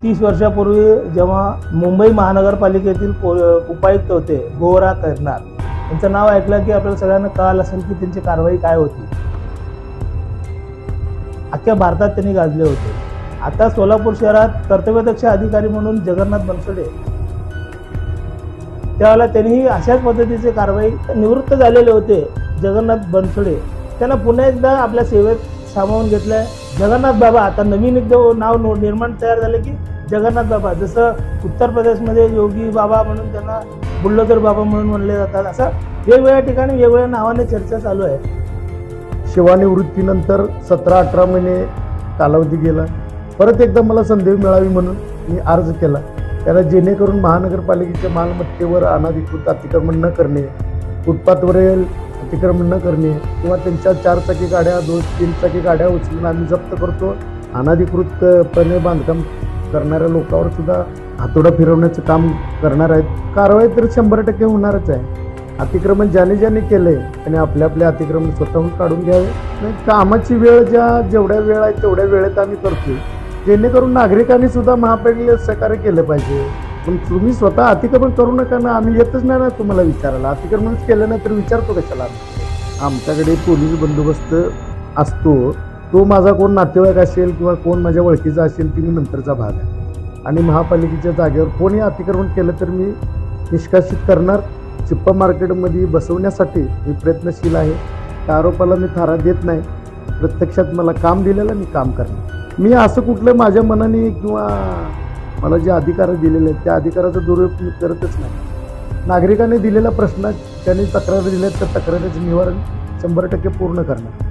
30 वर्षापूर्वी जेव्हा मुंबई महानगरपालिकेतील उपायुक्त होते गोरा करणार, त्यांचं नाव ऐकलं की आपल्याला सगळ्यांना कळालं असेल की त्यांची कारवाई काय होती. अख्ख्या भारतात त्यांनी गाजले होते. आता सोलापूर शहरात कर्तव्यदक्ष अधिकारी म्हणून जगन्नाथ बनसोडे, त्यावेळेला त्यांनीही अशाच पद्धतीची कारवाई, निवृत्त झालेले होते जगन्नाथ बनसोडे, त्यांना पुन्हा एकदा आपल्या सेवेत सामावून घेतलंय. जगन्नाथ बाबा, आता नवीन एक नाव निर्माण तयार झालं की जगन्नाथ बाबा. जसं उत्तर प्रदेशमध्ये योगी बाबा म्हणून त्यांना बुल्लोदर बाबा म्हणून म्हणले जातात, असं वेगवेगळ्या ठिकाणी वेगवेगळ्या नावाने चर्चा चालू आहे. सेवानिवृत्तीनंतर 17-18 महिने कालावधी गेला. परत एकदा मला संधी मिळावी म्हणून मी अर्ज केला. त्याला जेणेकरून महानगरपालिकेच्या मालमत्तेवर अनधिकृत अतिक्रमण न करणे, फुटपाथवरील अतिक्रमण न करणे किंवा त्यांच्या 4 चाकी गाड्या 2-3 चाकी गाड्या उचलून आम्ही जप्त करतो. अनधिकृतपणे बांधकाम करणाऱ्या लोकांवर सुद्धा हातोडा फिरवण्याचं काम करणार आहेत. कारवाई तर 100% होणारच आहे. अतिक्रमण ज्याने केले त्याने आपल्या अतिक्रमण स्वतःहून काढून घ्यावे. कामाची वेळ जेवढ्या वेळ आहे तेवढ्या वेळेत आम्ही करतो, जेणेकरून नागरिकांनी सुद्धा महापालिकेला सहकार्य केलं पाहिजे. पण तुम्ही स्वतः अतिक्रमण करू नका ना, आम्ही येतच नाही ना तुम्हाला विचारायला. अतिक्रमणच केलं नाही तर विचारतो कशाला. आमच्याकडे पोलीस बंदोबस्त असतो. तो माझा कोण नातेवाईक असेल किंवा कोण माझ्या ओळखीचा असेल ती मी नंतरचा भाग आहे. आणि महापालिकेच्या जागेवर कोणी अतिक्रमण केलं तर मी निष्कासित करणार. चिप्पा मार्केटमध्ये बसवण्यासाठी मी प्रयत्नशील आहे. त्या आरोपाला मी थारा देत नाही. प्रत्यक्षात मला काम दिलेलं मी काम करणार. मी असं कुठलं माझ्या मनाने किंवा मला जे अधिकार दिलेले आहेत त्या अधिकाराचा दुरुपयोग मी करतच नाही. नागरिकांनी दिलेला प्रश्न, त्यांनी तक्रार दिल्या तर तक्रारीचं निवारण 100% पूर्ण करणार.